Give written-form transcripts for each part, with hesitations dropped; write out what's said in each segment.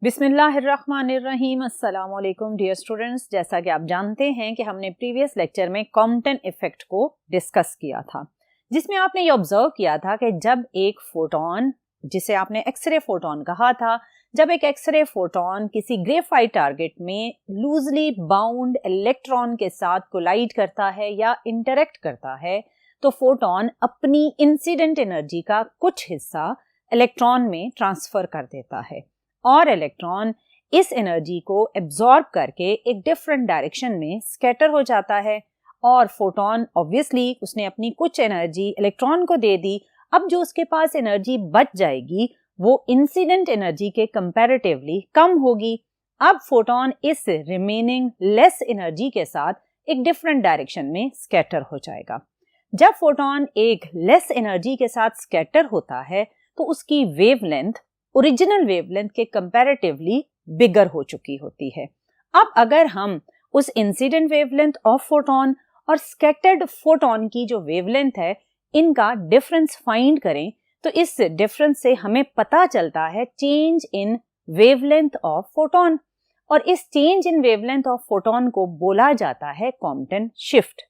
बिस्मिल्लाहिर्रहमानिर्रहीम। अस्सलाम वालेकुम डियर स्टूडेंट्स। जैसा कि आप जानते हैं कि हमने प्रीवियस लेक्चर में कॉम्पटन इफेक्ट को डिस्कस किया था, जिसमें आपने ये ऑब्जर्व किया था कि जब एक फोटोन, जिसे आपने एक्सरे फोटोन कहा था, जब एक एक्सरे फोटोन किसी ग्रेफाइट टारगेट में लूजली बाउंड इलेक्ट्रॉन के साथ कोलाइड करता है या इंटरेक्ट करता है, तो फोटोन अपनी इंसिडेंट एनर्जी का कुछ हिस्सा इलेक्ट्रॉन में ट्रांसफर कर देता है और इलेक्ट्रॉन इस एनर्जी को एब्जॉर्ब करके एक डिफरेंट डायरेक्शन में स्कैटर हो जाता है और फोटोन ऑब्वियसली उसने अपनी कुछ एनर्जी इलेक्ट्रॉन को दे दी। अब जो उसके पास एनर्जी बच जाएगी वो इंसिडेंट एनर्जी के कंपैरेटिवली कम होगी। अब फोटोन इस रिमेनिंग लेस एनर्जी के साथ एक डिफरेंट डायरेक्शन में स्कैटर हो जाएगा। जब फोटोन एक लेस एनर्जी के साथ स्कैटर होता है तो उसकी वेवलेंथ ओरिजिनल वेवलेंथ के कंपैरेटिवली बिगर हो चुकी होती है। अब अगर हम उस इंसिडेंट वेवलेंथ ऑफ फोटोन और स्कैटर्ड फोटोन की जो वेवलेंथ है, इनका डिफरेंस फाइंड करें तो इस डिफरेंस से हमें पता चलता है change in wavelength of photon, और इस change in wavelength of photon को बोला जाता है कॉम्पटन शिफ्ट।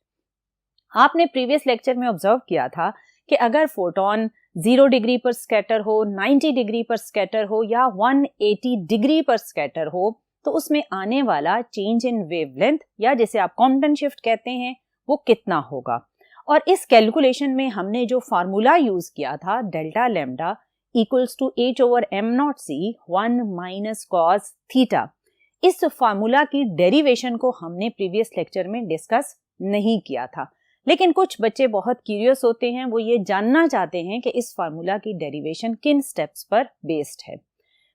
आपने प्रीवियस लेक्चर में ऑब्जर्व किया था कि अगर फोटोन 0 डिग्री पर स्कैटर हो, 90 डिग्री पर स्कैटर हो या 180 डिग्री पर स्कैटर हो, तो उसमें आने वाला चेंज इन वेवलेंथ या जिसे आप कॉम्पटन शिफ्ट कहते हैं वो कितना होगा। और इस कैलकुलेशन में हमने जो फार्मूला यूज किया था delta lambda equals to h/m0c 1 minus cos theta, इस फार्मूला की डेरिवेशन को हमने प्रीवियस लेक्चर में डिस्कस नहीं किया था, लेकिन कुछ बच्चे बहुत क्यूरियस होते हैं, वो ये जानना चाहते हैं कि इस फार्मूला की डेरिवेशन किन स्टेप्स पर बेस्ड है।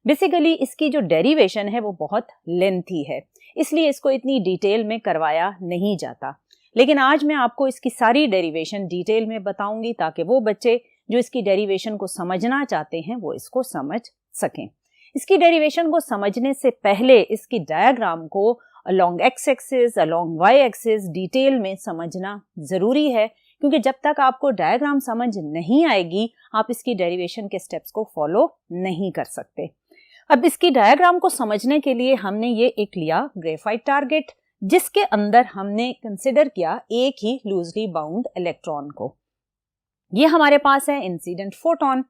बेसिकली इसकी जो डेरिवेशन है वो बहुत लेंथी है, इसलिए इसको इतनी डिटेल में करवाया नहीं जाता, लेकिन आज मैं आपको इसकी सारी डेरिवेशन डिटेल में बताऊंगी ताकि वो बच्चे जो इसकी डेरिवेशन को समझना चाहते हैं वो इसको समझ सकें। इसकी डेरिवेशन को समझने से पहले इसकी डायग्राम को along x axis, along y axis detail में समझना जरूरी है, क्योंकि जब तक आपको डायग्राम समझ नहीं आएगी आप इसकी डेरिवेशन के स्टेप्स को फॉलो नहीं कर सकते। अब इसकी डायग्राम को समझने के लिए हमने ये एक लिया ग्रेफाइट टारगेट, जिसके अंदर हमने कंसिडर किया एक ही लूजली बाउंड इलेक्ट्रॉन को। ये हमारे पास है इंसिडेंट फोटोन।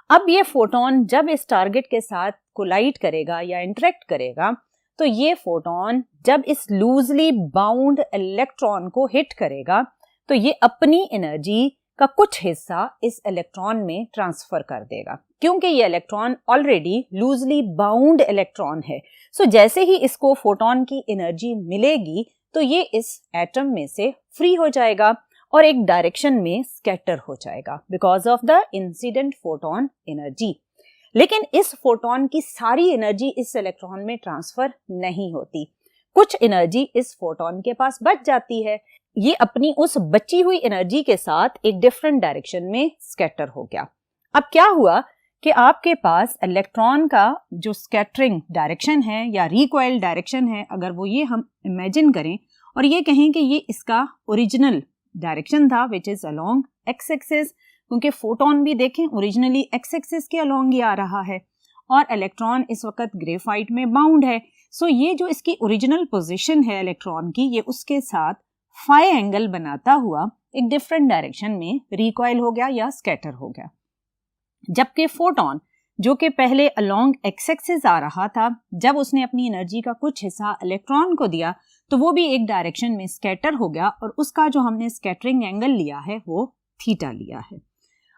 अब ये फोटोन जब इस टारगेट के साथ कोलाइड करेगा या इंटरेक्ट करेगा तो ये फोटोन जब इस लूजली बाउंड इलेक्ट्रॉन को हिट करेगा तो ये अपनी एनर्जी का कुछ हिस्सा इस इलेक्ट्रॉन में ट्रांसफर कर देगा, क्योंकि ये electron already loosely bound electron है। सो जैसे ही इसको फोटोन की एनर्जी मिलेगी तो ये इस एटम में से फ्री हो जाएगा और एक डायरेक्शन में स्कैटर हो जाएगा because of the incident photon energy. लेकिन इस फोटोन की सारी एनर्जी इस इलेक्ट्रॉन में ट्रांसफर नहीं होती, कुछ एनर्जी इस फोटोन के पास बच जाती है। ये अपनी उस बची हुई एनर्जी के साथ एक डिफरेंट डायरेक्शन में स्कैटर हो गया। अब क्या हुआ कि आपके पास इलेक्ट्रॉन का जो स्कैटरिंग डायरेक्शन है या रिकॉइल डायरेक्शन है, अगर वो ये हम इमेजिन करें और ये कहें कि ये इसका ओरिजिनल डायरेक्शन था which is along x axis, क्योंकि फोटोन भी देखें ओरिजिनली एक्स एक्सिस के अलोंग ही आ रहा है और इलेक्ट्रॉन इस वक्त ग्रेफाइट में बाउंड है। सो ये जो इसकी ओरिजिनल पोजीशन है इलेक्ट्रॉन की, ये उसके साथ फाई एंगल बनाता हुआ एक डिफरेंट डायरेक्शन में रिकॉइल हो गया या स्कैटर हो गया। जबकि फोटोन जो कि पहले अलोंग एक्स एक्सिस आ रहा था, जब उसने अपनी एनर्जी का कुछ हिस्सा इलेक्ट्रॉन को दिया तो वो भी एक डायरेक्शन में स्कैटर हो गया और उसका जो हमने स्कैटरिंग एंगल लिया है वो थीटा लिया है।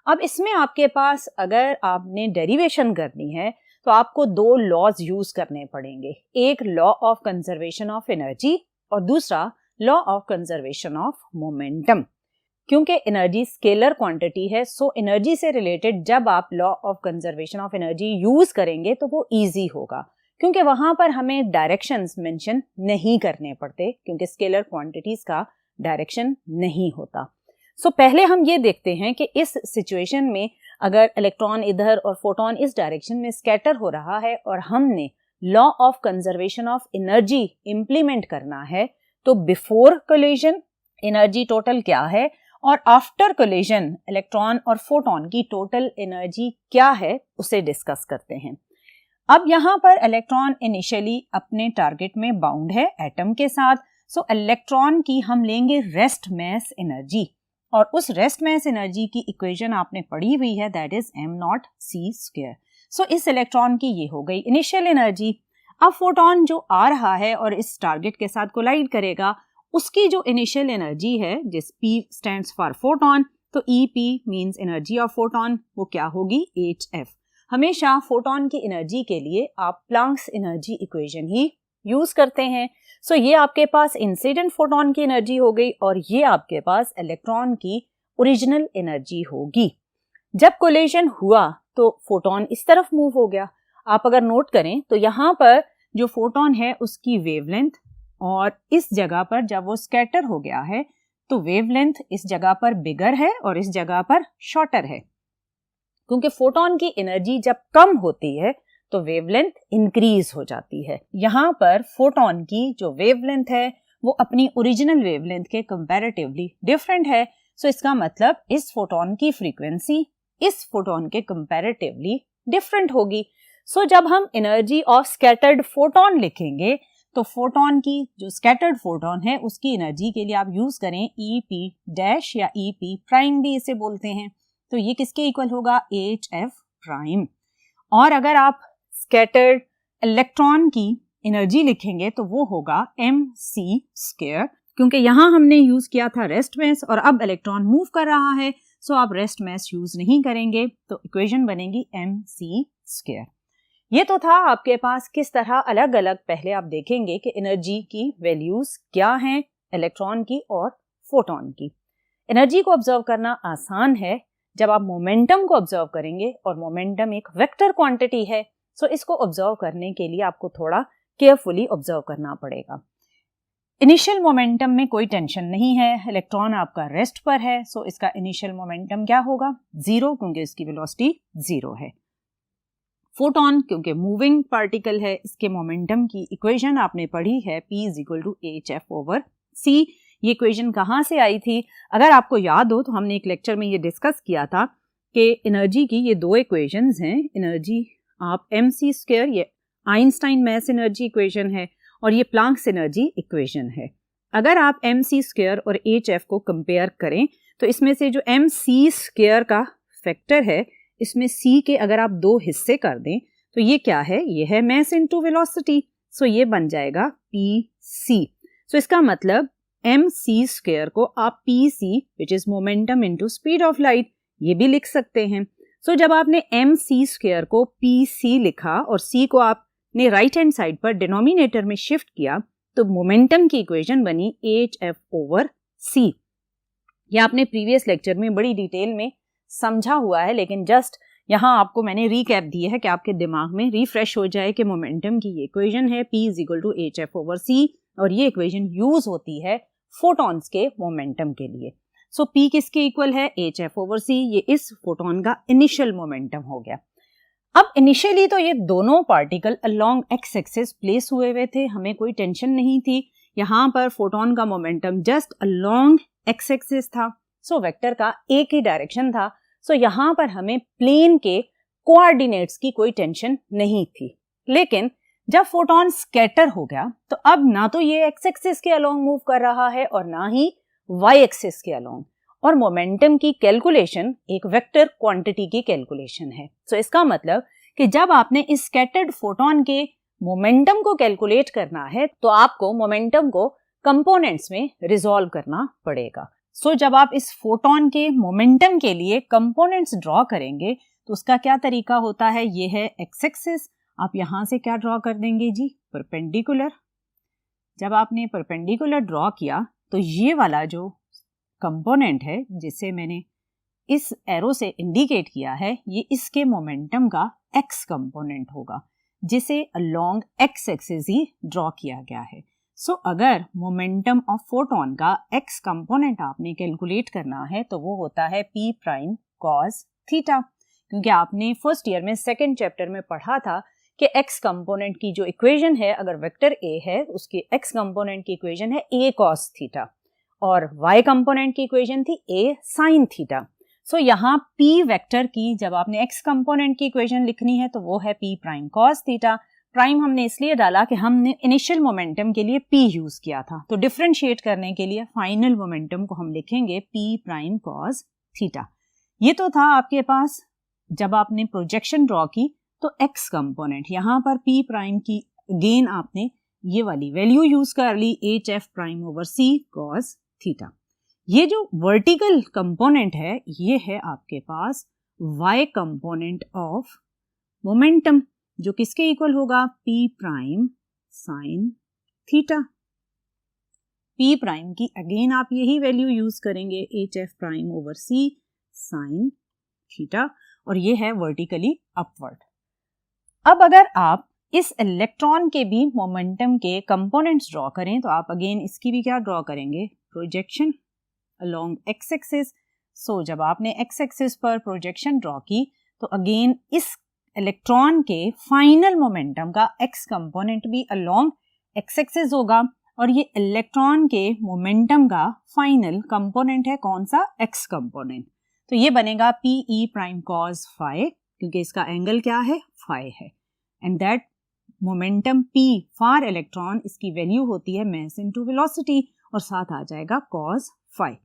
अब इसमें आपके पास अगर आपने डेरिवेशन करनी है तो आपको दो लॉज यूज करने पड़ेंगे, एक law of conservation of energy और दूसरा law of conservation of momentum. क्योंकि एनर्जी स्केलर क्वांटिटी है, सो एनर्जी से रिलेटेड जब आप law of conservation of energy use करेंगे तो वो इजी होगा, क्योंकि वहां पर हमें डायरेक्शंस मेंशन नहीं करने पड़ते, क्योंकि स्केलर क्वांटिटीज का डायरेक्शन नहीं होता। सो पहले हम ये देखते हैं कि इस सिचुएशन में अगर इलेक्ट्रॉन इधर और फोटोन इस डायरेक्शन में स्कैटर हो रहा है और हमने law of conservation of energy implement करना है, तो बिफोर कोलिजन एनर्जी टोटल क्या है और आफ्टर कोलिजन इलेक्ट्रॉन और फोटोन की टोटल एनर्जी क्या है उसे डिस्कस करते हैं। अब यहाँ पर इलेक्ट्रॉन इनिशियली अपने टारगेट में बाउंड है एटम के साथ, सो इलेक्ट्रॉन की हम लेंगे रेस्ट मास एनर्जी, और उस रेस्ट मास एनर्जी की इक्वेशन आपने पढ़ी हुई है, दैट इज m0c²। सो इस इलेक्ट्रॉन की ये हो गई इनिशियल एनर्जी। अब फोटोन जो आ रहा है और इस टारगेट के साथ कोलाइड करेगा, उसकी जो इनिशियल एनर्जी है, जिस P स्टैंड्स फॉर फोटोन, तो EP means energy of photon, वो क्या होगी, HF। हमेशा फोटोन की एनर्जी के लिए आप प्लैंक्स एनर्जी इक्वेशन ही यूज करते हैं। सो ये आपके पास इंसिडेंट फोटोन की एनर्जी हो गई और ये आपके पास इलेक्ट्रॉन की ओरिजिनल एनर्जी होगी। जब कोलिजन हुआ तो फोटोन इस तरफ मूव हो गया। आप अगर नोट करें तो यहाँ पर जो फोटोन है उसकी वेवलेंथ, और इस जगह पर जब वो स्कैटर हो गया है तो वेवलेंथ इस जगह पर बिगर है और इस जगह पर शॉर्टर है, क्योंकि फोटोन की एनर्जी जब कम होती है तो वेवलेंथ इंक्रीज हो जाती है। यहाँ पर फोटोन की जो वेवलेंथ है वो अपनी ओरिजिनल वेवलेंथ के कंपैरेटिवली डिफरेंट है। सो इसका मतलब इस फोटोन की फ्रीक्वेंसी इस फोटोन के कंपैरेटिवली डिफरेंट होगी। सो जब हम एनर्जी ऑफ स्कैटर्ड फोटोन लिखेंगे तो फोटोन की जो स्कैटर्ड फोटोन है उसकी एनर्जी के लिए आप यूज करें EP डैश या EP प्राइम भी इसे बोलते हैं, तो ये किसके इक्वल होगा, HF प्राइम। और अगर आप स्कैटर्ड इलेक्ट्रॉन की एनर्जी लिखेंगे तो वो होगा mc², क्योंकि यहाँ हमने यूज किया था रेस्ट मास और अब इलेक्ट्रॉन मूव कर रहा है, सो आप रेस्ट मास यूज नहीं करेंगे, तो इक्वेशन बनेगी mc²। ये तो था आपके पास किस तरह अलग अलग, पहले आप देखेंगे कि एनर्जी की वैल्यूज क्या हैं इलेक्ट्रॉन की और फोटोन की। एनर्जी को ऑब्जर्व करना आसान है जब आप मोमेंटम को ऑब्जर्व करेंगे, और मोमेंटम एक वेक्टर क्वांटिटी है, सो इसको ऑब्जर्व करने के लिए आपको थोड़ा केयरफुली ऑब्जर्व करना पड़ेगा। इनिशियल मोमेंटम में कोई टेंशन नहीं है, इलेक्ट्रॉन आपका रेस्ट पर है, सो इसका इनिशियल मोमेंटम क्या होगा, 0, क्योंकि इसकी वेलोसिटी 0 है। फोटोन क्योंकि मूविंग पार्टिकल है, इसके मोमेंटम की इक्वेशन आपने पढ़ी है, P = HF/c। ये इक्वेशन कहाँ से आई थी, अगर आपको याद हो तो हमने एक लेक्चर में ये डिस्कस किया था कि एनर्जी की ये दो इक्वेशंस हैं। एनर्जी आप mc², ये आइंस्टाइन मास एनर्जी इक्वेशन है, और ये प्लैंक्स एनर्जी इक्वेशन है। अगर आप mc² और HF को कंपेयर करें तो इसमें से जो mc² का फैक्टर है, इसमें c के अगर आप 2 हिस्से कर दें तो ये क्या है, ये है मास इनटू वेलोसिटी, सो ये बन जाएगा pc। सो इसका मतलब mc² को आप pc which is momentum into speed of light ये भी लिख सकते हैं। सो जब आपने mc² को pc लिखा और c को आपने राइट हैंड साइड पर डिनोमिनेटर में शिफ्ट किया तो मोमेंटम की इक्वेशन बनी HF/c। ये आपने प्रीवियस लेक्चर में बड़ी डिटेल में समझा हुआ है, लेकिन जस्ट यहाँ आपको मैंने रीकैप दी है कि आपके दिमाग में रिफ्रेश हो जाए कि मोमेंटम की ये इक्वेशन है P = HF/c, और ये इक्वेशन यूज होती है फोटॉन्स के मोमेंटम के लिए। सो P किसके इक्वल है, HF/c, ये इस फोटोन का इनिशियल मोमेंटम हो गया। अब इनिशियली तो ये दोनों particle along x axis place हुए थे, हमें कोई टेंशन नहीं थी। यहाँ पर फोटोन का momentum just along x axis था, सो वेक्टर का एक ही डायरेक्शन था, सो यहाँ पर हमें प्लेन के कोऑर्डिनेट्स की कोई टेंशन नहीं थी। लेकिन जब फोटोन स्कैटर हो गया तो अब ना तो ये एक्स एक्सिस के अलोंग मूव कर रहा है और ना ही वाई एक्सिस के अलोंग, और मोमेंटम की कैलकुलेशन एक वेक्टर क्वांटिटी की कैलकुलेशन है। सो इसका मतलब कि जब आपने इस स्कैटर्ड फोटोन के मोमेंटम को कैलकुलेट करना है तो आपको मोमेंटम को कंपोनेंट्स में रिजॉल्व करना पड़ेगा। सो जब आप इस फोटोन के मोमेंटम के लिए कंपोनेंट्स ड्रॉ करेंगे तो उसका क्या तरीका होता है, ये है एक्स एक्सिस, आप यहां से क्या ड्रॉ कर देंगे जी, परपेंडिकुलर। जब आपने परपेंडिकुलर ड्रॉ किया तो ये वाला जो कंपोनेंट है जिसे मैंने इस एरो से इंडिकेट किया है, ये इसके मोमेंटम का एक्स कंपोनेंट होगा जिसे अलोंग एक्स एक्सिस ही ड्रॉ किया गया है। सो अगर मोमेंटम ऑफ फोटोन का एक्स कंपोनेंट आपने कैलकुलेट करना है तो वो होता है P प्राइम कॉस थीटा, क्योंकि आपने फर्स्ट ईयर में सेकेंड चैप्टर में पढ़ा था कि एक्स कंपोनेंट की जो इक्वेशन है, अगर वेक्टर A है उसकी एक्स कंपोनेंट की इक्वेशन है A कॉस थीटा और y कंपोनेंट की इक्वेशन थी A साइन थीटा। सो यहाँ p वेक्टर की जब आपने x कंपोनेंट की इक्वेशन लिखनी है तो वो है p prime cos theta. Prime हमने इसलिए डाला कि हमने इनिशियल मोमेंटम के लिए p यूज किया था, तो डिफरेंशिएट करने के लिए फाइनल मोमेंटम को हम लिखेंगे p प्राइम कॉस थीटा। ये तो था आपके पास जब आपने प्रोजेक्शन ड्रॉ की तो x कंपोनेंट, यहाँ पर p प्राइम की अगेन आपने ये वाली वैल्यू यूज कर ली hf prime over c cos theta. ये जो वर्टिकल कंपोनेंट है ये है आपके पास y कंपोनेंट ऑफ मोमेंटम, जो किसके इक्वल होगा p prime sine theta. p prime की अगेन आप यही वैल्यू यूज करेंगे hf prime over c sine theta, और ये है वर्टिकली अपवर्ड। अब अगर आप इस इलेक्ट्रॉन के भी मोमेंटम के कंपोनेंट्स ड्रॉ करें तो आप अगेन इसकी भी क्या ड्रॉ करेंगे, प्रोजेक्शन अलोंग एक्स एक्सिस। सो जब आपने एक्स एक्सिस पर प्रोजेक्शन ड्रॉ की तो अगेन इस इलेक्ट्रॉन के फाइनल मोमेंटम का एक्स कंपोनेंट भी अलोंग एक्स एक्सिस होगा, और ये इलेक्ट्रॉन के मोमेंटम का फाइनल कंपोनेंट है कौन सा, एक्स कंपोनेंट। तो ये बनेगा P E prime cos phi, क्योंकि इसका एंगल क्या है, फाई है, and that momentum p for electron, इसकी वैल्यू होती है मास इनटू वेलोसिटी, और साथ आ जाएगा कॉस फाई।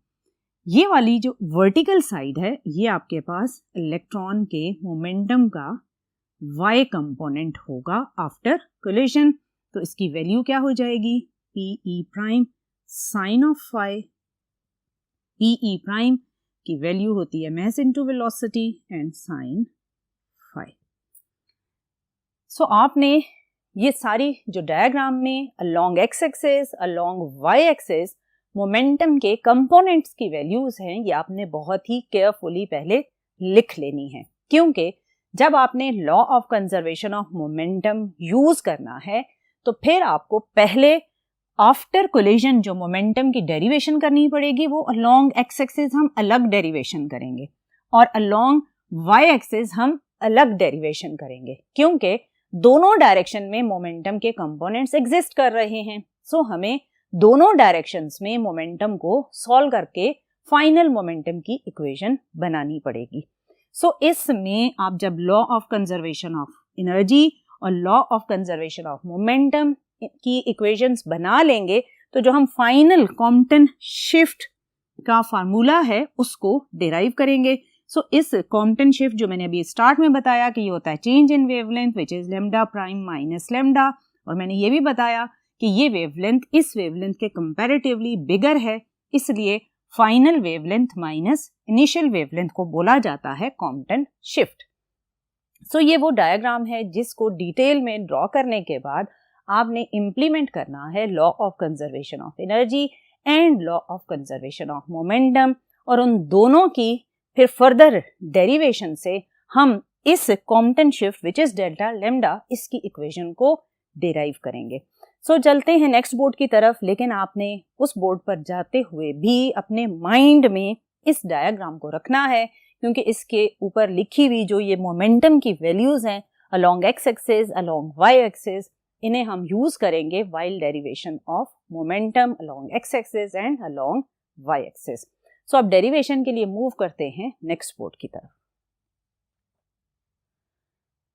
ये वाली जो वर्टिकल साइड है ये आपके पास इलेक्ट्रॉन के मोमेंटम का y कंपोनेंट होगा आफ्टर कोलिजन, तो इसकी वैल्यू क्या हो जाएगी, P E prime sine of phi. P E prime की वैल्यू होती है mass into velocity and sine phi. So आपने ये सारी जो डायग्राम में along x axis along Y axis momentum के कंपोनेंट्स की वैल्यूज हैं, ये आपने बहुत ही केयरफुली पहले लिख लेनी है, क्योंकि जब आपने law of conservation of momentum use करना है तो फिर आपको पहले आफ्टर कोलिजन जो मोमेंटम की डेरिवेशन करनी पड़ेगी वो अलोंग एक्स एक्सिस हम अलग डेरिवेशन करेंगे और अलोंग वाई एक्सिस हम अलग डेरिवेशन करेंगे, क्योंकि दोनों डायरेक्शन में मोमेंटम के कंपोनेंट्स एग्जिस्ट कर रहे हैं। सो हमें दोनों डायरेक्शंस में मोमेंटम को सॉल्व करके फाइनल मोमेंटम की इक्वेशन बनानी पड़ेगी। सो इसमें आप जब law of conservation of energy और law of conservation of momentum की इक्वेशंस बना लेंगे तो जो हम फाइनल कॉम्पटन शिफ्ट का फार्मूला है उसको डिराइव करेंगे। सो इस कॉम्पटन शिफ्ट जो मैंने अभी स्टार्ट में बताया कि ये होता है change in wavelength which is lambda prime minus lambda, और मैंने ये भी बताया कि ये वेवलेंथ इस वेवलेंथ के कंपैरेटिवली बिगर है, इसलिए final wavelength minus initial wavelength को बोला जाता है कॉम्पटन शिफ्ट। सो ये वो डायग्राम है जिसको डिटेल में ड्रॉ करने के बाद आपने इम्प्लीमेंट करना है law of conservation of energy and law of conservation of momentum, और उन दोनों की फिर फर्दर डेरिवेशन से हम इस Compton shift which is delta lambda इसकी इक्वेशन को डिराइव करेंगे। सो चलते हैं नेक्स्ट बोर्ड की तरफ, लेकिन आपने उस बोर्ड पर जाते हुए भी अपने माइंड में इस डायग्राम को रखना है, क्योंकि इसके ऊपर लिखी हुई जो ये मोमेंटम की वैल्यूज हैं along x axis along Y axis, इन्हें हम यूज करेंगे while derivation of momentum along x axis and along Y axis. So अब डेरिवेशन के लिए मूव करते हैं नेक्स्ट बोर्ड की तरफ।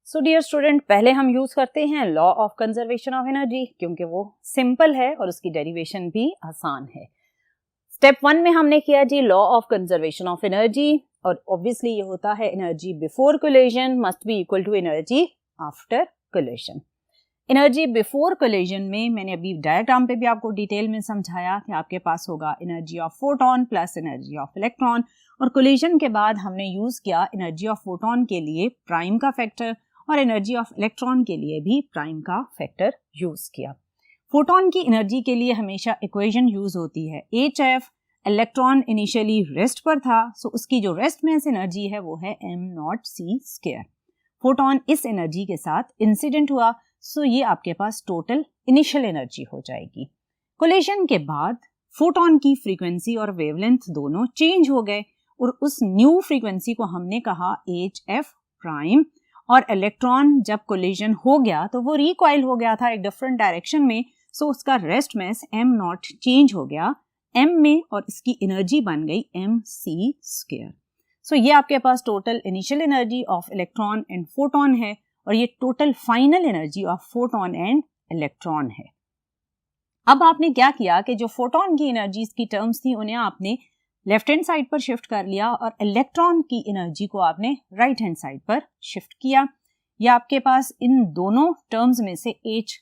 सो डियर स्टूडेंट, पहले हम यूज करते हैं law of conservation of energy, क्योंकि वो सिंपल है और उसकी डेरिवेशन भी आसान है। स्टेप 1 में हमने किया जी law of conservation of energy, और ऑब्वियसली ये होता है energy before collision must be equal to energy after collision. Energy before collision में मैंने अभी डायग्राम पे भी आपको डिटेल में समझाया कि आपके पास होगा energy of photon plus energy of electron, और कोलिजन के बाद हमने यूज किया एनर्जी ऑफ फोटोन के लिए प्राइम का फैक्टर और एनर्जी ऑफ इलेक्ट्रॉन के लिए भी प्राइम का फैक्टर यूज किया। फोटोन की एनर्जी के लिए हमेशा इक्वेशन यूज होती है HF, इलेक्ट्रॉन इनिशियली रेस्ट पर था, सो उसकी जो रेस्ट मास एनर्जी है वो है m0c²। फोटोन इस एनर्जी के साथ इंसिडेंट हुआ, सो ये आपके पास टोटल इनिशियल एनर्जी हो जाएगी। कोलिजन के बाद फोटोन की फ्रीक्वेंसी और वेवलेंथ दोनों चेंज हो गए, और उस न्यू फ्रीक्वेंसी को हमने कहा HF प्राइम, और इलेक्ट्रॉन जब कोलिजन हो गया तो वो रिकॉइल हो गया था एक डिफरेंट डायरेक्शन में, सो उसका रेस्ट मास m0 चेंज हो गया m में, और इसकी एनर्जी बन गई mc²। सो ये आपके पास total initial energy of electron and photon है और ये total final energy of photon and electron है। अब आपने क्या किया कि जो फोटोन की एनर्जीज की टर्म्स थी उन्हें आपने लेफ्ट हैंड साइड पर शिफ्ट कर लिया और इलेक्ट्रॉन की एनर्जी को आपने राइट हैंड साइड पर शिफ्ट किया। या आपके पास इन दोनों टर्म्स में से H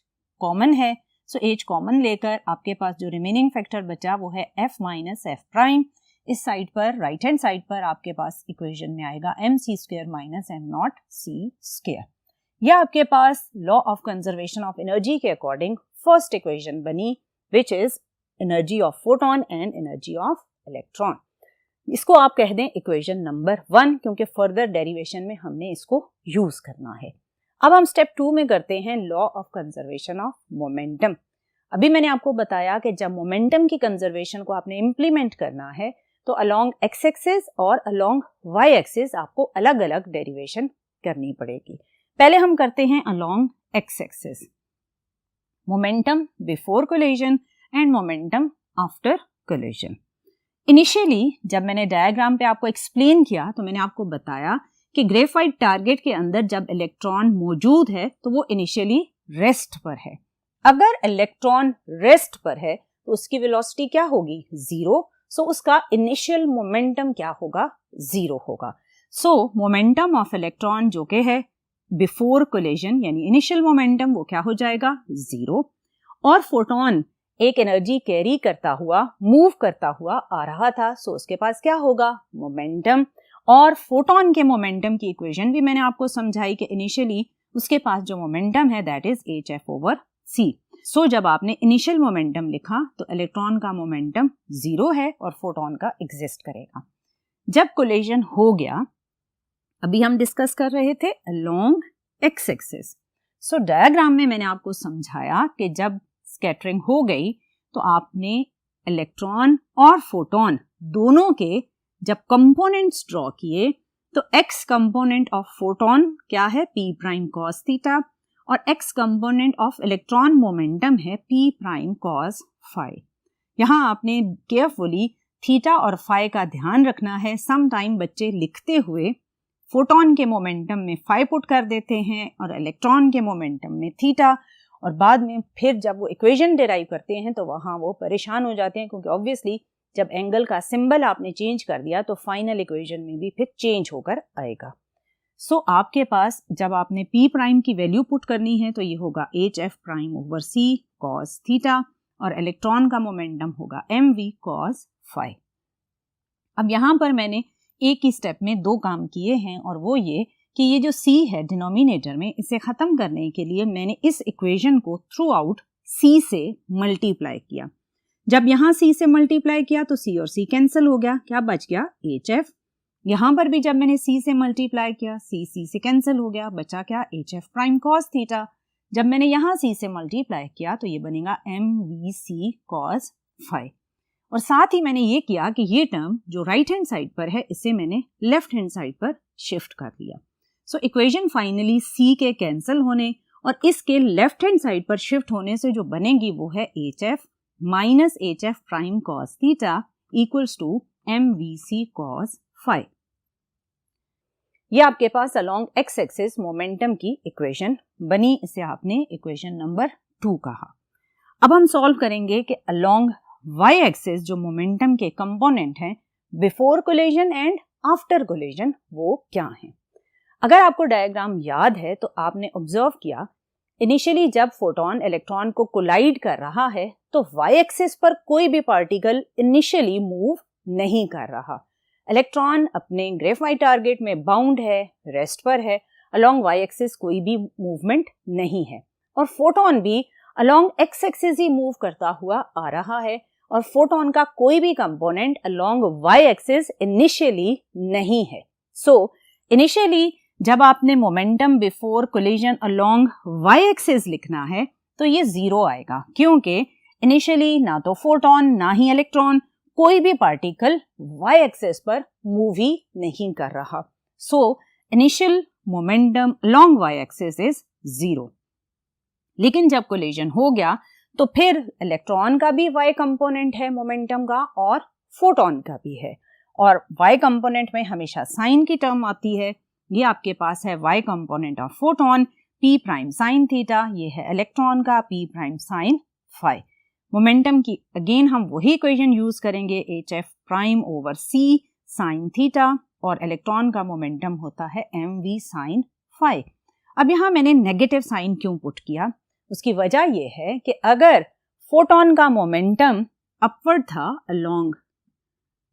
कॉमन है, सो H कॉमन लेकर आपके पास जो रिमेनिंग फैक्टर बचा वो है F माइनस F प्राइम। इस साइड पर राइट हैंड साइड पर आपके पास इक्वेशन में आएगा mc² माइनस m0c²। यह आपके पास law of conservation of energy के अकॉर्डिंग फर्स्ट इक्वेशन बनी, which is energy of photon and energy of electron. इसको आप कह दें इक्वेशन नंबर 1, क्योंकि फर्दर डेरिवेशन में हमने इसको यूज करना है। अब हम स्टेप 2 में करते हैं law of conservation of momentum. अभी मैंने आपको बताया कि जब मोमेंटम की कंजर्वेशन को आपने इंप्लीमेंट करना है तो अलोंग एक्स एक्सिस और अलोंग वाई एक्सिस आपको अलग अलग डेरिवेशन करनी पड़ेगी। पहले हम करते हैं along x axis, momentum before collision and momentum after collision. Initially जब मैंने डायग्राम पे आपको एक्सप्लेन किया तो मैंने आपको बताया कि ग्रेफाइट टारगेट के अंदर जब इलेक्ट्रॉन मौजूद है तो वो इनिशियली रेस्ट पर है। अगर इलेक्ट्रॉन रेस्ट पर है तो उसकी वेलोसिटी क्या होगी? 0। सो उसका इनिशियल मोमेंटम क्या होगा? 0 होगा। सो मोमेंटम ऑफ इलेक्ट्रॉन जो कि है बिफोर कोलिजन यानी इनिशियल मोमेंटम वो क्या हो जाएगा? 0। और फोटोन एक एनर्जी कैरी करता हुआ मूव करता हुआ आ रहा था, सो उसके पास क्या होगा? मोमेंटम। और फोटोन के मोमेंटम की इक्वेशन भी मैंने आपको समझाई कि इनिशियली उसके पास जो मोमेंटम है दैट इज hf/c। सो जब आपने इनिशियल मोमेंटम लिखा तो इलेक्ट्रॉन का मोमेंटम 0 है और फोटोन का एग्जिस्ट करेगा। जब कोलिजन हो गया, अभी हम डिस्कस कर रहे थे अलोंग एक्स एक्सिस। सो डायग्राम में मैंने आपको समझाया कि जब स्कैटरिंग हो गई तो आपने इलेक्ट्रॉन और फोटोन दोनों के जब कंपोनेंट्स ड्रॉ किए तो x कंपोनेंट ऑफ फोटोन क्या है? p प्राइम cos थीटा और x component of electron momentum है p प्राइम cos phi। यहाँ आपने केयरफुली थीटा और फाई का ध्यान रखना है। सम टाइम बच्चे लिखते हुए फोटोन के मोमेंटम में फाई पुट कर देते हैं और इलेक्ट्रॉन के मोमेंटम में थीटा, और बाद में फिर जब वो इक्वेशन डिराइव करते हैं तो वहाँ वो परेशान हो जाते हैं, क्योंकि ऑब्वियसली जब एंगल का सिंबल आपने चेंज कर दिया तो फाइनल इक्वेशन में भी फिर चेंज होकर आएगा। सो आपके पास जब आपने p प्राइम की वैल्यू पुट करनी है तो ये होगा hf/c cos थीटा और इलेक्ट्रॉन का मोमेंटम होगा mv cos phi। अब यहाँ पर मैंने एक ही स्टेप में 2 काम किए हैं, और वो ये कि ये जो c है डिनोमिनेटर में, इसे खत्म करने के लिए मैंने इस इक्वेशन को थ्रू आउट c से मल्टीप्लाई किया। जब यहाँ c से मल्टीप्लाई किया तो c और c कैंसिल हो गया, क्या बच गया? hf। यहाँ पर भी जब मैंने c से मल्टीप्लाई किया c से कैंसिल हो गया, बचा क्या? hf' cos theta. जब मैंने यहाँ c से मल्टीप्लाई किया तो ये बनेगा mvc cos phi। और साथ ही मैंने ये किया कि ये टर्म जो राइट हैंड साइड पर है इसे मैंने लेफ्ट हैंड साइड पर शिफ्ट कर दिया। सो इक्वेशन फाइनली c के कैंसिल होने और इसके लेफ्ट हैंड साइड पर शिफ्ट होने से जो बनेगी वो है hf minus hf' cos theta equals to mvc cos phi। ये आपके पास अलोंग एक्स एक्सिस मोमेंटम की इक्वेशन बनी, इसे आपने इक्वेशन नंबर 2 कहा। अब हम सॉल्व करेंगे कि अलोंग वाई एक्सिस जो मोमेंटम के कंपोनेंट हैं before collision and after collision वो क्या हैं। अगर आपको डायग्राम याद है तो आपने ऑब्जर्व किया इनिशियली जब फोटोन इलेक्ट्रॉन को कोलाइड कर रहा है तो वाई एक्सिस पर कोई भी पार्टिकल इनिशियली मूव नहीं कर रहा। इलेक्ट्रॉन अपने ग्रेफाइट टारगेट में बाउंड है, रेस्ट पर है, अलोंग वाई एक्सिस कोई भी मूवमेंट नहीं है, और फोटोन भी अलोंग एक्स एक्सिस ही मूव करता हुआ आ रहा है, और फोटोन का कोई भी component along Y axis initially नहीं है। सो इनिशियली जब आपने momentum before collision along Y axis लिखना है तो ये 0 आएगा, क्योंकि इनिशियली ना तो फोटोन ना ही इलेक्ट्रॉन कोई भी पार्टिकल वाई एक्सिस पर मूव ही नहीं कर रहा। So initial momentum along Y axis is 0। लेकिन जब कोलिजन हो गया तो फिर इलेक्ट्रॉन का भी वाई कंपोनेंट है मोमेंटम का और फोटोन का भी है, और y कंपोनेंट में हमेशा साइन की टर्म आती है। ये आपके पास है y component of photon p prime sine theta, ये है इलेक्ट्रॉन का p prime sine phi. Momentum की अगेन हम वही इक्वेशन यूज करेंगे hf prime over c sine theta, और इलेक्ट्रॉन का मोमेंटम होता है mv साइन फाई। अब यहाँ मैंने नेगेटिव साइन क्यों पुट किया, उसकी वजह यह है कि अगर फोटोन का मोमेंटम अपवर्ड था अलोंग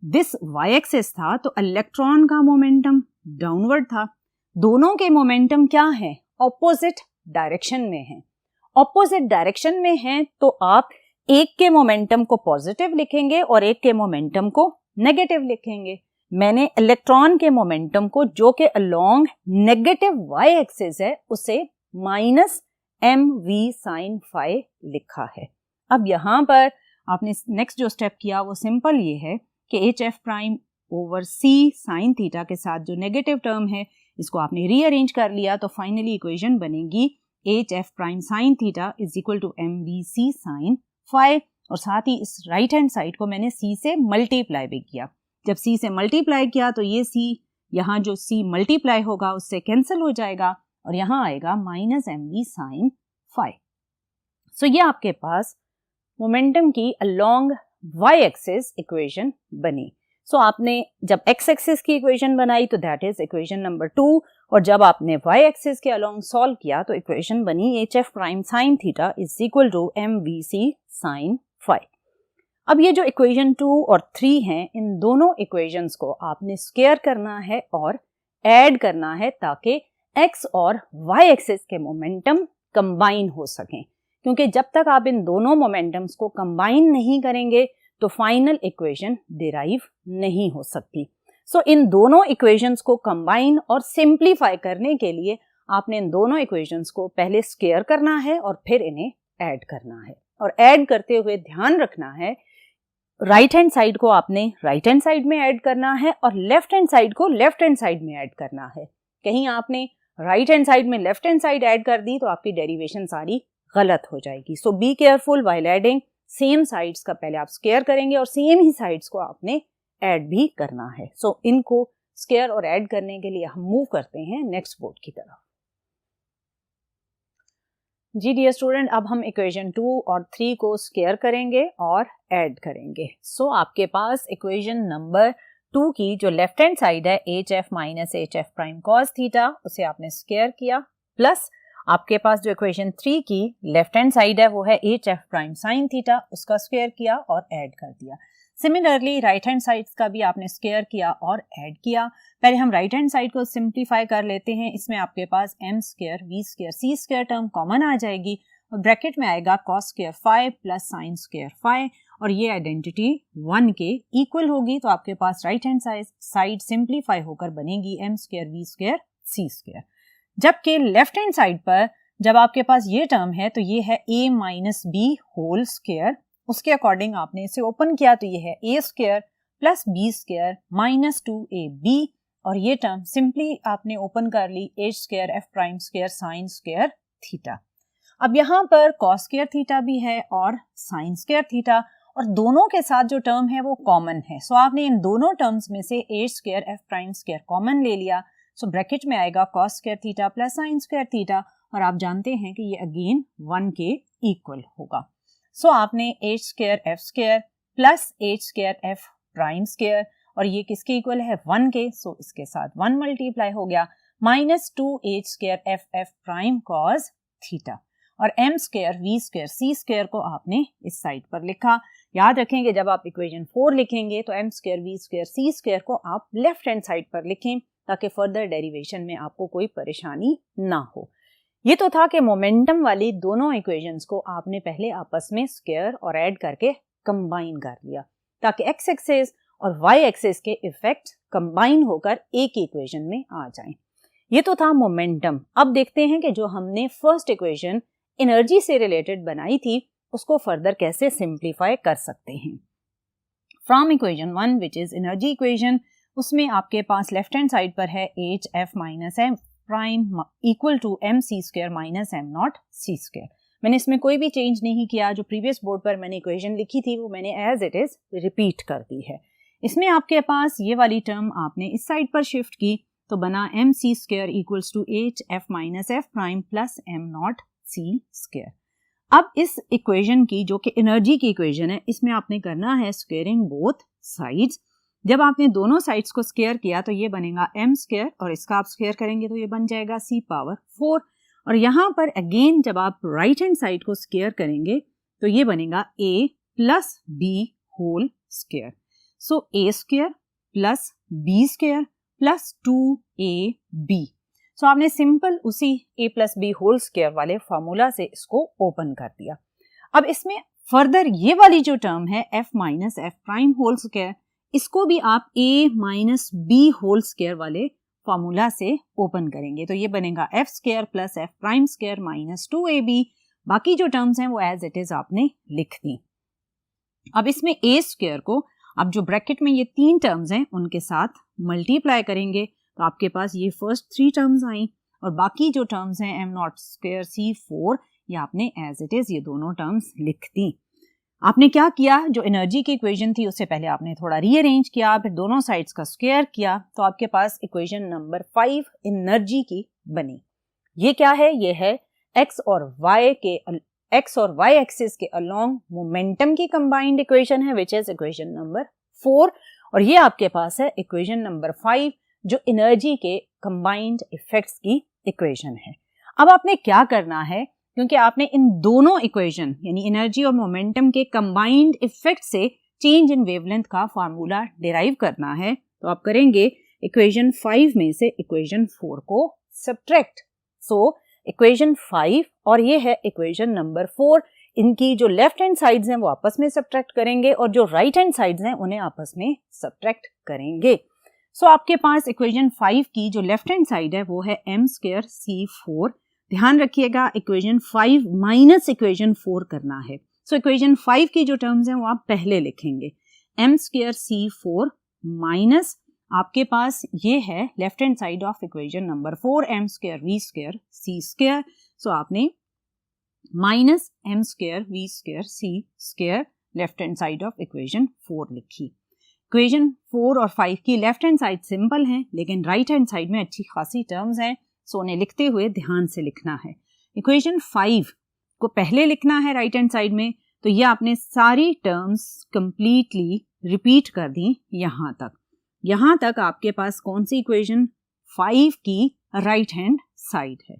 दिस y एक्सिस था तो इलेक्ट्रॉन का मोमेंटम डाउनवर्ड था। दोनों के मोमेंटम क्या है, ऑपोजिट डायरेक्शन में है। ऑपोजिट डायरेक्शन में है तो आप एक के मोमेंटम को पॉजिटिव लिखेंगे और एक के मोमेंटम को नेगेटिव लिखेंगे। मैंने इलेक्ट्रॉन के मोमेंटम को जो कि अलोंग नेगेटिव y एक्सिस है उसे माइनस mv साइन फाई लिखा है। अब यहाँ पर आपने नेक्स्ट जो स्टेप किया वो सिंपल ये है कि hf prime over c sine theta के साथ जो नेगेटिव टर्म है इसको आपने रीअरेंज कर लिया तो फाइनली इक्वेशन बनेगी hf prime sine theta is equal to mbc sine phi, और साथ ही इस राइट हैंड साइड को मैंने c से मल्टीप्लाई भी किया। जब c से मल्टीप्लाई किया तो ये c यहाँ जो c मल्टीप्लाई होगा उससे कैंसिल हो जाएगा और यहाँ आएगा माइनस mv साइन फाई। सो ये आपके पास मोमेंटम की अलोंग y एक्सिस इक्वेशन बनी। सो आपने जब x एक्सिस की इक्वेशन बनाई तो दैट इज इक्वेशन नंबर 2, और जब आपने y एक्सिस के अलोंग सॉल्व किया तो इक्वेशन बनी hf prime sine theta is equal to mvc sine phi. अब ये जो इक्वेशन 2 और 3 हैं, इन दोनों इक्वेशंस को आपने स्क्वायर करना है और ऐड करना है ताकि x और y एक्सिस के मोमेंटम कंबाइन हो सकें, क्योंकि जब तक आप इन दोनों मोमेंटम्स को कंबाइन नहीं करेंगे तो फाइनल इक्वेशन डिराइव नहीं हो सकती। सो इन दोनों इक्वेशंस को कंबाइन और सिंप्लीफाई करने के लिए आपने इन दोनों इक्वेशंस को पहले स्क्वायर करना है और फिर इन्हें ऐड करना है। और ऐड करते हुए ध्यान रखना है राइट हैंड साइड को आपने राइट हैंड साइड में ऐड करना है और लेफ्ट हैंड साइड को लेफ्ट हैंड साइड में ऐड करना है। कहीं आपने राइट हैंड साइड में लेफ्ट हैंड साइड ऐड कर दी तो आपकी डेरिवेशन सारी गलत हो जाएगी। So be careful while adding, same sides का पहले आप स्क्वायर करेंगे और सेम ही साइड्स को आपने ऐड भी करना है। सो इनको स्क्वायर और ऐड करने के लिए हम मूव करते हैं नेक्स्ट बोर्ड की तरफ। जी डियर स्टूडेंट, अब हम इक्वेशन 2 और 3 को स्क्वायर करेंगे और ऐड करेंगे। सो आपके पास इक्वेशन नंबर 2 की जो लेफ्ट हैंड साइड है hf minus hf prime cos theta उसे आपने स्क्वायर किया, प्लस आपके पास जो इक्वेशन 3 की लेफ्ट हैंड साइड है वो है hf प्राइम साइन थीटा, उसका स्क्वायर किया और ऐड कर दिया। सिमिलरली राइट हैंड साइड का भी आपने स्क्वायर किया और ऐड किया। पहले हम राइट हैंड साइड को सिंप्लीफाई कर लेते हैं। इसमें आपके पास m square v square c square term common आ जाएगी और ब्रैकेट में आएगा cos square phi plus sine square phi, और ये आइडेंटिटी 1 के इक्वल होगी। तो आपके पास राइट हैंड साइड सिंप्लीफाई होकर बनेगी m square v square c square, जबकि लेफ्ट हैंड साइड पर जब आपके पास ये टर्म है तो ये है a minus B whole square. उसके अकॉर्डिंग आपने इसे ओपन किया तो ये है a square plus b square minus 2ab, और ये टर्म सिंपली आपने ओपन कर ली h square f prime square sine square theta. अब यहाँ पर cos स्क्वायर थीटा भी है और साइन स्क्वायर थीटा, और दोनों के साथ जो टर्म है वो कॉमन है। सो आपने इन दोनों टर्म्स में से h square f prime square common ले लिया। सो ब्रैकेट में आएगा cos square theta plus sine square theta, और आप जानते हैं कि ये अगेन 1 के इक्वल होगा। सो आपने h square f square plus h square f prime square, और ये किसके इक्वल है 1 के, सो इसके साथ 1 मल्टीप्लाई हो गया, minus 2h square f prime cos theta, और m square v square c square को आपने इस साइड पर लिखा। याद रखेंगे जब आप इक्वेशन 4 लिखेंगे तो m square v square c square को आप लेफ्ट हैंड साइड पर लिखें ताकि फर्दर डेरिवेशन में आपको कोई परेशानी ना हो। ये तो था कि मोमेंटम वाली दोनों इक्वेशंस को आपने पहले आपस में स्क्वायर और ऐड करके कंबाइन कर लिया ताकि x एक्सिस और y एक्सिस के इफेक्ट कंबाइन होकर एक इक्वेशन में आ जाएं। ये तो था मोमेंटम। अब देखते हैं कि जो हमने फर्स्ट इक्वेशन एनर्जी से रिलेटेड बनाई थी उसको फर्दर कैसे सिंप्लीफाई कर सकते हैं। From equation 1 which is energy equation, उसमें आपके पास लेफ्ट हैंड साइड पर है H F minus M prime equal to M C square minus M not C square. मैंने इसमें कोई भी चेंज नहीं किया, जो प्रीवियस बोर्ड पर मैंने इक्वेशन लिखी थी वो मैंने एज इट इज रिपीट कर दी है। इसमें आपके पास ये वाली टर्म आपने इस साइड पर शिफ्ट की तो बना mc square equals to 8f minus F prime plus m not c square. अब इस इक्वेशन की जो कि एनर्जी की इक्वेशन है, इसमें आपने करना है स्क्वायरिंग बोथ साइड्स। जब आपने दोनों साइड्स को स्क्वायर किया तो ये बनेगा m स्क्वायर और इसका आप स्क्वायर करेंगे तो ये बन जाएगा c पावर 4। और यहाँ पर अगेन जब आप राइट हैंड साइड को स्क्वायर करेंगे तो ये बनेगा a plus b whole square. So a square plus b square plus 2ab। So आपने सिंपल उसी a plus b whole square वाले फार्मूला से इसको ओपन कर दिया। अब इसमें फर्दर ये वाली जो टर्म है f minus F prime whole square, इसको भी आप a minus b whole square वाले फार्मूला से ओपन करेंगे तो ये बनेगा f square plus F prime square minus 2ab। बाकी जो टर्म्स हैं वो एज इट इज आपने लिख दी। अब इसमें a स्क्वायर को अब जो ब्रैकेट में ये 3 टर्म्स हैं उनके साथ मल्टीप्लाई करेंगे तो आपके पास ये फर्स्ट 3 टर्म्स आई और बाकी जो टर्म्स हैं m नॉट स्क्वायर c4 ये आपने एज इट इज ये दोनों टर्म्स लिख दी। आपने क्या किया, जो एनर्जी की इक्वेशन थी उससे पहले आपने थोड़ा रीअरेंज किया, फिर दोनों साइड्स का स्क्वायर किया तो आपके पास इक्वेशन नंबर 5 एनर्जी की बनी। ये क्या है, ये है x और y एक्सिस के अलोंग मोमेंटम की कंबाइंड इक्वेशन है विच इज इक्वेशन नंबर 4। और ये आपके पास है इक्वेशन नंबर 5 जो एनर्जी के कंबाइंड इफेक्ट्स की इक्वेशन है। अब आपने क्या करना है, क्योंकि आपने इन दोनों इक्वेशन यानी एनर्जी और मोमेंटम के कंबाइंड इफेक्ट से चेंज इन वेवलेंथ का फार्मूला डिराइव करना है, तो आप करेंगे इक्वेशन 5 में से इक्वेशन 4 को सब्ट्रैक्ट। सो इक्वेशन 5 और ये है इक्वेशन नंबर 4, इनकी जो लेफ्ट हैंड साइड्स हैं वो आपस में सब्ट्रैक्ट करेंगे और जो राइट हैंड साइड्स हैं उन्हें आपस में सब्ट्रैक्ट करेंगे। सो आपके पास इक्वेशन 5 की जो लेफ्ट हैंड साइड है वो है m स्क्वायर c4। ध्यान रखिएगा इक्वेशन 5 माइनस इक्वेशन 4 करना है। सो इक्वेशन 5 की जो टर्म्स हैं वो आप पहले लिखेंगे, m स्क्वायर c4 माइनस आपके पास ये है left hand side of equation number 4 m square v square c square. So आपने minus m square v square c square left hand side of equation 4 लिखी। इक्वेशन 4 और 5 की लेफ्ट हैंड साइड सिंपल है लेकिन राइट हैंड साइड में अच्छी खासी terms हैं, सो उन्हें लिखते हुए ध्यान से लिखना है। इक्वेशन 5 को पहले लिखना है राइट हैंड साइड में, तो ये आपने सारी टर्म्स कंप्लीटली रिपीट कर दी यहाँ तक आपके पास कौन सी इक्वेशन 5 की राइट हैंड साइड है।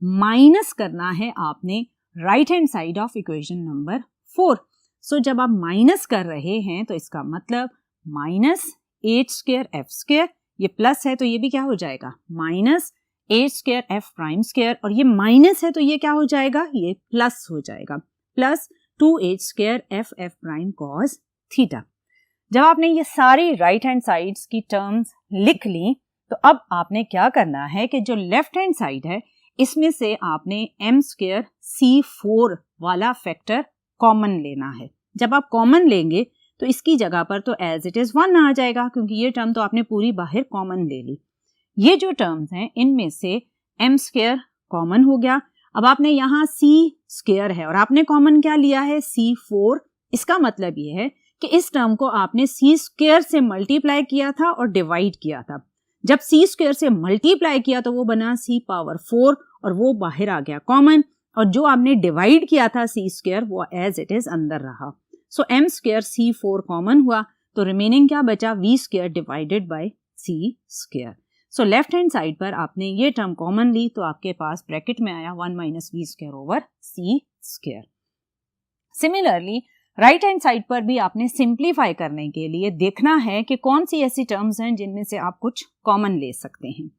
माइनस करना है आपने right hand side of equation number 4। सो जब आप माइनस कर रहे हैं तो इसका मतलब माइनस 8 स्क्वायर एफ स्क्वायर, ये प्लस है तो ये भी क्या हो जाएगा minus 8 square F prime square, और ये माइनस है तो ये क्या हो जाएगा, ये प्लस हो जाएगा, plus 2h square F prime cos theta. जब आपने ये सारी राइट हैंड साइड्स की टर्म्स लिख ली तो अब आपने क्या करना है कि जो लेफ्ट हैंड साइड है इसमें से आपने m स्क्वायर c4 वाला फैक्टर कॉमन लेना है। जब आप कॉमन लेंगे तो इसकी जगह पर तो एज इट इज 1 आ जाएगा, क्योंकि ये टर्म तो आपने पूरी बाहर कॉमन ले ली। ये जो टर्म्स हैं इनमें से m स्क्वायर कॉमन हो गया। अब आपने यहाँ c स्क्वायर है और आपने कॉमन क्या लिया है, c4। इसका मतलब ये है कि इस टर्म को आपने c स्क्वायर से मल्टीप्लाई किया था और डिवाइड किया था। जब c स्क्वायर से मल्टीप्लाई किया तो वो बना c पावर 4 और वो बाहर आ गया कॉमन, और जो आपने डिवाइड किया था c स्क्वायर वो एज इट इज अंदर रहा। सो m स्क्वायर c4 कॉमन हुआ तो रिमेनिंग क्या बचा, v square divided bye c square. So left hand side पर आपने ये टर्म कॉमन ली तो आपके पास ब्रैकेट में आया 1 minus v square over c square. Similarly right hand side पर भी आपने सिंप्लीफाई करने के लिए देखना है कि कौन सी ऐसी टर्म्स हैं जिनमें से आप कुछ कॉमन ले सकते हैं।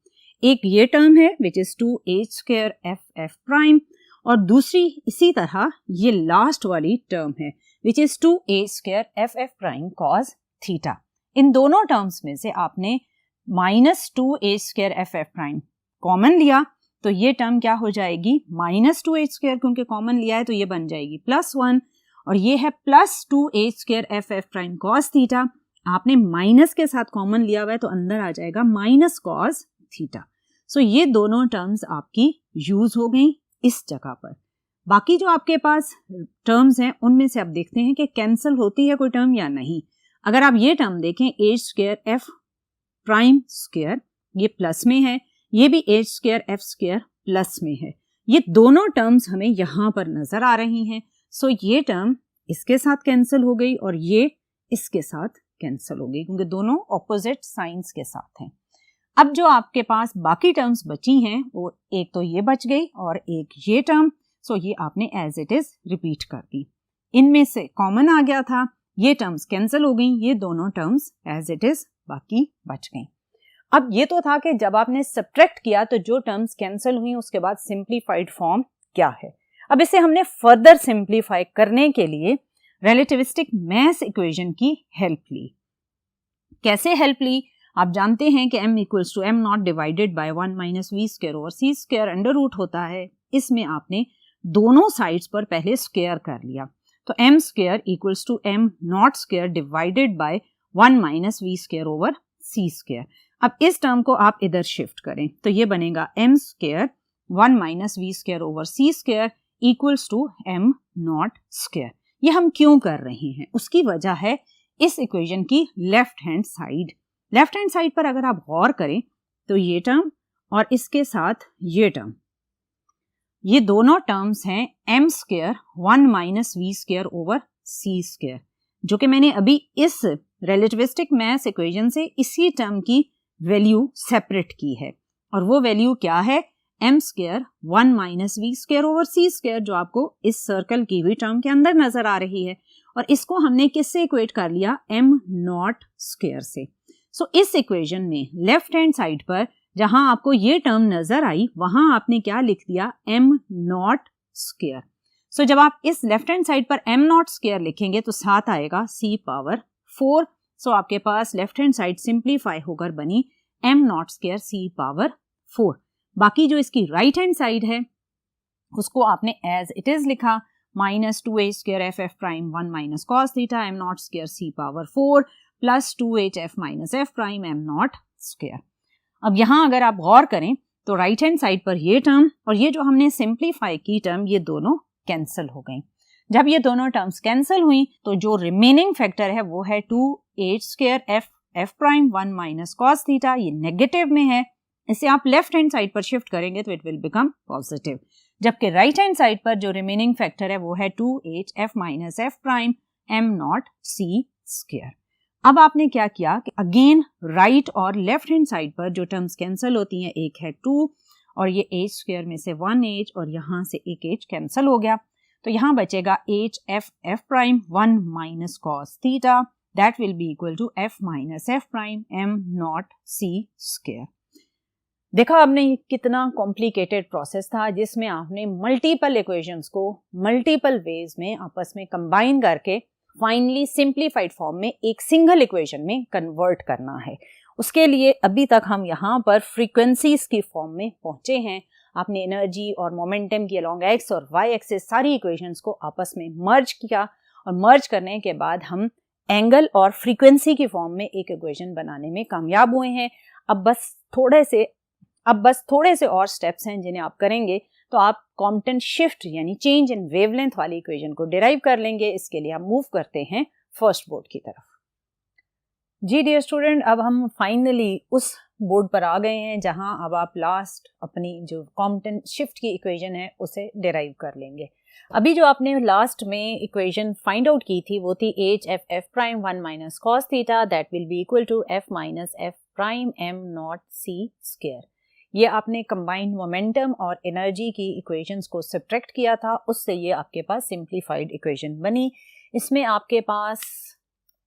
एक ये टर्म है which is 2h square F prime, और दूसरी इसी तरह ये लास्ट वाली टर्म है which is 2h square F prime cos theta. इन दोनों टर्म्स में से आपने minus 2h square F prime common लिया तो ये टर्म क्या हो जाएगी, माइनस 2h स्क्वायर, क्योंकि कॉमन लिया है तो ये बन जाएगी +1, और ये है plus 2h square F prime cos theta. आपने माइनस के साथ कॉमन लिया हुआ है तो अंदर आ जाएगा माइनस कॉस थीटा। सो ये दोनों टर्म्स आपकी यूज हो गई इस जगह पर। बाकी जो आपके पास टर्म्स हैं उनमें से आप देखते हैं कि कैंसिल होती है कोई टर्म या नहीं। अगर आप ये टर्म देखें H square F prime square, ये प्लस में है, ये भी H square F square plus में है, ये दोनों टर्म्स हमें यहां पर नजर आ रही हैं। सो ये टर्म इसके साथ कैंसिल हो गई और ये इसके साथ कैंसिल हो गई क्योंकि दोनों ऑपोजिट साइंस के साथ हैं। अब जो आपके पास बाकी टर्म्स बची हैं वो एक तो ये बच गई और एक ये टर्म, सो ये आपने एज इट इज रिपीट कर दी। इनमें से कॉमन आ गया था, ये टर्म्स कैंसिल हो गई, ये दोनों टर्म्स एज इट इज बाकी बच गई। अब ये तो था कि जब आपने सब्ट्रैक्ट किया तो जो टर्म्स कैंसिल हुई उसके बाद सिंप्लीफाइड फॉर्म क्या है। अब इसे हमने फर्दर सिंप्लीफाई करने के लिए रिलेटिविस्टिक मैथ इक्वेशन की हेल्प ली। कैसे हेल्प ली? आप जानते हैं कि m equals to M not divided by 1 minus V square over C square under root होता है। इसमें आपने दोनों साइड्स पर पहले स्क्वायर कर लिया, तो m square equals to m not square divided by 1 minus V square over C square. अब इस टर्म को आप इधर शिफ्ट करें तो ये बनेगा m square 1 minus V square over C square equals to m not square. ये हम क्यों कर रहे हैं? उसकी वजह है इस इक्वेशन की left hand side. Left hand side पर अगर आप गौर करें तो ये टर्म और इसके साथ ये टर्म, ये दोनों टर्म्स हैं m square 1 minus V square over C square, जो कि मैंने अभी इस रिलेटिविस्टिक मैथ इक्वेशन से इसी टर्म की वैल्यू सेपरेट की है। और वो वैल्यू क्या है? m square 1 minus V square over C square, जो आपको इस सर्कल की हुई टर्म के अंदर नजर आ रही है। और इसको हमने किससे इक्वेट कर लिया? m नॉट स्क्वायर से। सो इस इक्वेशन में लेफ्ट हैंड साइड पर जहां आपको ये टर्म नजर आई वहां आपने क्या लिख दिया? m not square. सो जब आप इस लेफ्ट हैंड साइड पर m नॉट स्क्वायर लिखेंगे तो साथ आएगा c पावर 4। सो आपके पास लेफ्ट हैंड साइड सिंप्लीफाई होकर बनी m not square c power 4। बाकी जो इसकी राइट हैंड साइड है उसको आपने एज इट इज लिखा minus 2h square F F prime 1 minus cos theta m not square c power 4 plus 2h f minus F prime m not square. अब यहां अगर आप गौर करें तो राइट हैंड साइड पर ये टर्म और ये जो हमने सिंप्लीफाई की टर्म, ये दोनों कैंसिल हो गई। जब ये दोनों टर्म्स कैंसिल हुई तो जो रिमेनिंग फैक्टर है वो है 2h square F F prime 1 minus cos theta, ये नेगेटिव में है। इसे आप लेफ्ट हैंड साइड पर शिफ्ट करेंगे तो इट विल बिकम पॉजिटिव। जबकि राइट हैंड साइड पर जो रिमेनिंग फैक्टर है वो है 2h f minus F prime m not c square. अब आपने क्या किया कि अगेन राइट और लेफ्ट हैंड साइड पर जो टर्म्स कैंसिल होती हैं, एक है 2 और ये h स्क्वायर में से 1h और यहां से एक h कैंसिल हो गया, तो यहां बचेगा h f f prime 1 minus cos theta, that will be equal to f minus f prime m not c square. देखा आपने कितना कॉम्प्लिकेटेड प्रोसेस था जिसमें आपने मल्टीपल इक्वेशंस को मल्टीपल वेज में आपस में कंबाइन करके फाइनली सिंप्लीफाइड फॉर्म में एक सिंगल इक्वेशन में कन्वर्ट करना है। उसके लिए अभी तक हम यहाँ पर फ्रीक्वेंसीज की फॉर्म में पहुंचे हैं। आपने एनर्जी और मोमेंटम की अलोंग एक्स और वाई एक्सिस सारी इक्वेशंस को आपस में मर्ज किया और मर्ज करने के बाद हम एंगल और फ्रीक्वेंसी की फॉर्म में एक इक्वेशन बनाने में कामयाब हुए हैं। अब बस थोड़े से और स्टेप्स हैं जिन्हें आप करेंगे तो आप कॉम्पटन शिफ्ट यानी चेंज इन वेवलेंथ वाली इक्वेशन को डिराइव कर लेंगे। इसके लिए हम मूव करते हैं फर्स्ट बोर्ड की तरफ। जी डियर स्टूडेंट, अब हम फाइनली उस बोर्ड पर आ गए हैं जहां अब आप लास्ट अपनी जो कॉम्पटन शिफ्ट की इक्वेशन है उसे डिराइव कर लेंगे। अभी जो आपने लास्ट में इक्वेशन फाइंड आउट की थी वो थी h f f prime 1 minus cos theta that will be equal to f minus f prime m not c square. ये आपने कंबाइंड मोमेंटम और एनर्जी की इक्वेशंस को सब्ट्रैक्ट किया था, उससे ये आपके पास सिंप्लीफाइड इक्वेशन बनी। इसमें आपके पास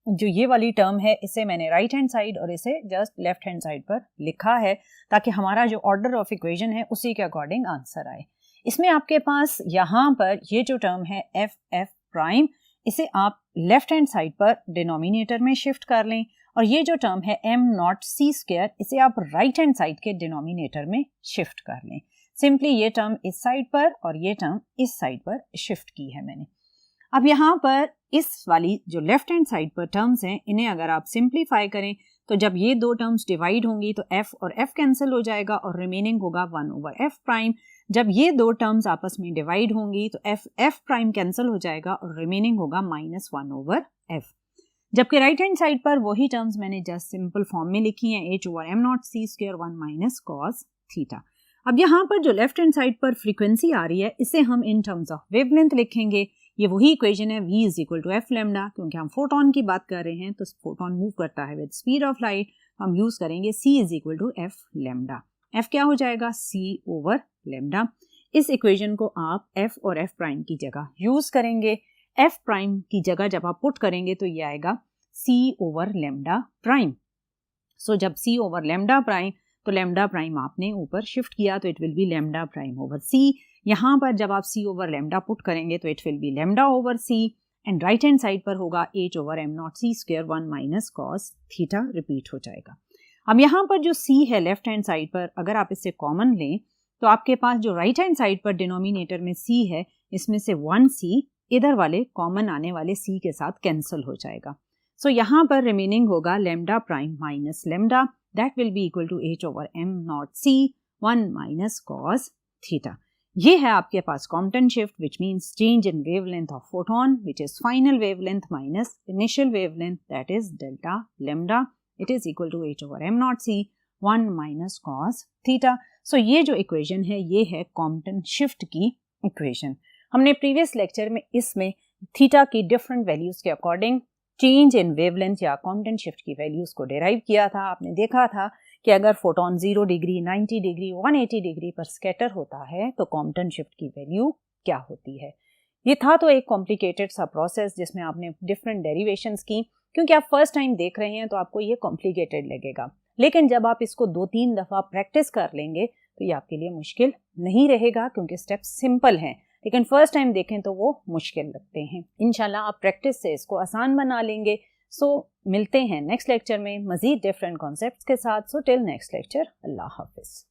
जो ये वाली टर्म है इसे मैंने राइट हैंड साइड और इसे जस्ट लेफ्ट हैंड साइड पर लिखा है ताकि हमारा जो ऑर्डर ऑफ इक्वेशन है उसी के अकॉर्डिंग आंसर आए। इसमें आपके पास यहाँ पर ये जो टर्म है एफ एफ प्राइम, इसे आप लेफ्ट हैंड साइड पर डिनोमिनेटर में शिफ्ट कर लें और ये जो टर्म है m नॉट c स्क्वायर, इसे आप राइट हैंड साइड के डिनोमिनेटर में शिफ्ट कर लें। सिंपली ये टर्म इस साइड पर और ये टर्म इस साइड पर शिफ्ट की है मैंने। अब यहाँ पर इस वाली जो लेफ्ट हैंड साइड पर टर्म्स हैं इन्हें अगर आप सिंप्लीफाई करें तो जब ये दो टर्म्स डिवाइड होंगी तो f और f कैंसिल हो जाएगा और रिमेनिंग होगा 1 ओवर f प्राइम। जब ये दो टर्म्स आपस में डिवाइड होंगी तो f प्राइम कैंसिल हो जाएगा और रिमेनिंग होगा -1 ओवर f। जबकि राइट हैंड साइड पर वही टर्म्स मैंने जस्ट सिंपल फॉर्म में लिखी हैं, h/m0c² 1 माइनस कॉस थीटा। अब यहाँ पर जो लेफ्ट हैंड साइड पर फ्रीक्वेंसी आ रही है इसे हम इन टर्म्स ऑफ वेवलेंथ लिखेंगे। ये वही इक्वेशन है v = f लैम्डा, क्योंकि हम फोटोन की बात कर रहे हैं तो फोटोन मूव करता है विद स्पीड ऑफ लाइट, हम यूज करेंगे c = f लैम्डा। f क्या हो जाएगा? c/λ। इस इक्वेशन को आप f और f प्राइम की जगह यूज करेंगे। f प्राइम की जगह जब आप पुट करेंगे तो ये आएगा c/λ प्राइम। सो जब c/λ प्राइम तो लैम्डा प्राइम आपने ऊपर शिफ्ट किया तो it will be lambda prime over c। यहाँ पर जब आप c/λ पुट करेंगे तो it will be lambda over c, and right hand side पर होगा h/m0c² 1 minus cos theta, repeat हो जाएगा। अब यहाँ पर जो c है लेफ्ट हैंड साइड पर, अगर आप इसे कॉमन लें तो आपके पास जो राइट हैंड साइड पर डिनोमिनेटर में c है, इसमें से 1c इधर वाले कॉमन आने वाले c के साथ कैंसिल हो जाएगा। सो यहाँ पर रिमेनिंग होगा lambda prime minus lambda, that will be equal to h/m0c 1 minus cos theta. ये है आपके पास Compton shift, which means change in wavelength of photon, which is final wavelength minus initial wavelength, that is delta lambda. It is equal to h/m0c 1 minus cos theta. So ये जो equation है ये है Compton shift की equation. हमने previous lecture में इसमें theta की डिफरेंट वैल्यूज के अकॉर्डिंग चेंज इन वेवलेंथ या कॉम्पटन शिफ्ट की वैल्यूज को डिराइव किया था। आपने देखा था कि अगर फोटोन 0 डिग्री, 90 डिग्री, 180 डिग्री पर स्कैटर होता है तो कॉम्पटन शिफ्ट की वैल्यू क्या होती है। ये था तो एक कॉम्प्लिकेटेड सा प्रोसेस जिसमें आपने डिफरेंट डेरिवेशंस की। क्योंकि आप फर्स्ट टाइम देख रहे हैं तो आपको ये कॉम्प्लिकेटेड लगेगा, लेकिन जब आप इसको 2-3 दफ़ा प्रैक्टिस कर लेंगे तो ये आपके लिए मुश्किल नहीं रहेगा, क्योंकि स्टेप्स सिंपल हैं, लेकिन फर्स्ट टाइम देखें तो वो मुश्किल लगते हैं। इंशाल्लाह आप प्रैक्टिस से इसको आसान बना लेंगे। सो मिलते हैं नेक्स्ट लेक्चर में मज़ीद डिफरेंट कॉन्सेप्ट्स के साथ। सो टिल नेक्स्ट लेक्चर, अल्लाह हाफिज़।